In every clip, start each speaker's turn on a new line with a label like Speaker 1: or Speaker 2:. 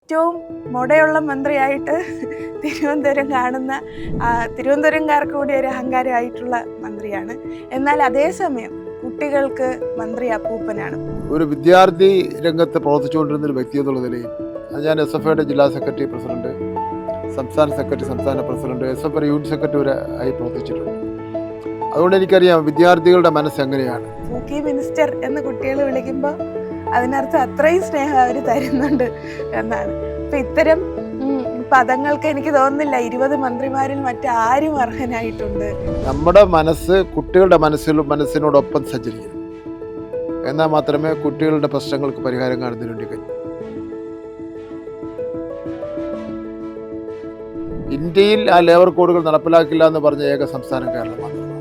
Speaker 1: ഏറ്റവും മുടയുള്ള മന്ത്രിയായിട്ട് തിരുവനന്തപുരം കാണുന്ന തിരുവനന്തപുരംകാർക്ക് കൂടി ഒരു അഹങ്കാരമായിട്ടുള്ള മന്ത്രിയാണ്. എന്നാൽ അതേസമയം കുട്ടികൾക്ക് മന്ത്രി അപ്പൂപ്പനാണ്.
Speaker 2: ഒരു വിദ്യാർത്ഥി രംഗത്ത് പ്രവർത്തിച്ചുകൊണ്ടിരുന്ന ഒരു വ്യക്തി എന്നുള്ള നിലയിൽ അത് ഞാൻ SFIയുടെ ജില്ലാ സെക്രട്ടറി പ്രസിഡന്റ്, സംസ്ഥാന സെക്രട്ടറി, സംസ്ഥാന പ്രസിഡന്റ്, SFI യൂണിറ്റ് സെക്രട്ടറി വരെ ആയി പ്രവർത്തിച്ചിട്ടുണ്ട്. അതുകൊണ്ട് എനിക്കറിയാം വിദ്യാർത്ഥികളുടെ മനസ്സ് എങ്ങനെയാണ്.
Speaker 1: പൂക്കി മിനിസ്റ്റർ എന്ന് കുട്ടികൾ വിളിക്കുമ്പോൾ അതിനർത്ഥം അത്രയും സ്നേഹം അവർ തരുന്നുണ്ട് എന്നാണ്. അപ്പം ഇത്തരം പദങ്ങൾക്ക് എനിക്ക് തോന്നുന്നില്ല 20 മന്ത്രിമാരിൽ മറ്റാരും അർഹനായിട്ടുണ്ട്.
Speaker 2: നമ്മുടെ മനസ്സ് കുട്ടികളുടെ മനസ്സിനോടൊപ്പം സഞ്ചരിക്കണം. എന്നാൽ മാത്രമേ കുട്ടികളുടെ പ്രശ്നങ്ങൾക്ക് പരിഹാരം കാണുന്നതിന് വേണ്ടി കഴിയൂ. ഇന്ത്യയിൽ ആ ലേബർ കോഡുകൾ നടപ്പിലാക്കില്ല എന്ന് പറഞ്ഞ ഏക സംസ്ഥാനം കേരളം മാത്രമാണ്.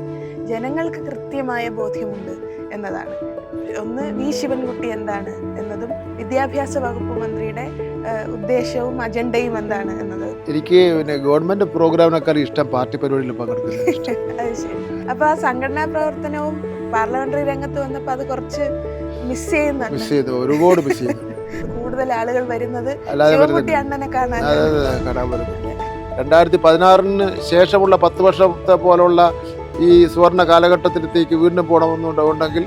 Speaker 1: ജനങ്ങൾക്ക് കൃത്യമായ ബോധ്യമുണ്ട് എന്നതാണ്. ഒന്ന്, വി ശിവൻകുട്ടി എന്താണ് എന്നതും വിദ്യാഭ്യാസ വകുപ്പ് മന്ത്രിയുടെ ഉദ്ദേശവും അജണ്ടയും എന്താണ് എന്നത്.
Speaker 2: എനിക്ക് ഗവൺമെന്റ് പ്രോഗ്രാമിനേക്കാൾ ഇഷ്ടം പാർട്ടി പരിപാടിയിൽ പങ്കെടുക്കുന്നത്.
Speaker 1: അത് ശരി. അപ്പൊ ആ സംഘടനാ പ്രവർത്തനവും പാർലമെന്ററി രംഗത്ത് വന്നപ്പോൾ അത് കുറച്ച് മിസ് ചെയ്യുന്നുണ്ട്.
Speaker 2: ഒരുപാട് മിസ് ചെയ്യുന്നുണ്ട്.
Speaker 1: കൂടുതൽ ആളുകൾ വരുന്നത് ശിവൻകുട്ടി അണ്ണനെ കാണാൻ
Speaker 2: വരുന്നത്. 2016 ശേഷമുള്ള 10 വർഷത്തെ പോലുള്ള ഈ സുവർണ കാലഘട്ടത്തിലേക്ക് വീണ്ടും പോകണമെന്നുണ്ടെങ്കിൽ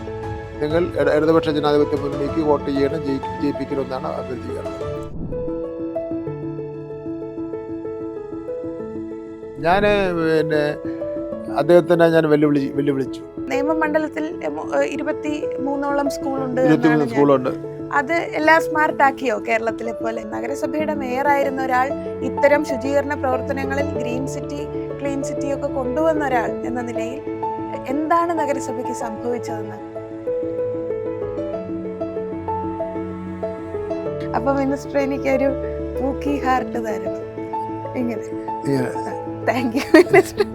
Speaker 2: നിങ്ങൾ ഇടതുപക്ഷ ജനാധിപത്യ മുന്നണിക്ക് വോട്ട് ചെയ്യണം, ജയിപ്പിക്കണമെന്നാണ് അഭ്യർത്ഥിക്കുന്നത്.
Speaker 1: ഞാൻ
Speaker 2: അദ്ദേഹത്തിനെ ഞാൻ വെല്ലുവിളിച്ചു.
Speaker 1: നിയമമണ്ഡലത്തിൽ 23ഓളം സ്കൂളുണ്ട്. അത് എല്ലാം സ്മാർട്ട് ആക്കിയോ കേരളത്തിലെ പോലെ? നഗരസഭയുടെ മേയറായിരുന്ന ഒരാൾ ഇത്തരം ശുചീകരണ പ്രവർത്തനങ്ങളിൽ ഗ്രീൻ സിറ്റി, ക്ലീൻ സിറ്റി ഒക്കെ കൊണ്ടുവന്ന ഒരാൾ എന്ന നിലയിൽ എന്താണ് നഗരസഭയ്ക്ക് സംഭവിച്ചതെന്ന്? അപ്പൊ മിനിസ്റ്റർ എനിക്കൊരു പൂക്കി ഹാർട്ട് തരണം. ഇങ്ങനെ. Thank you minister.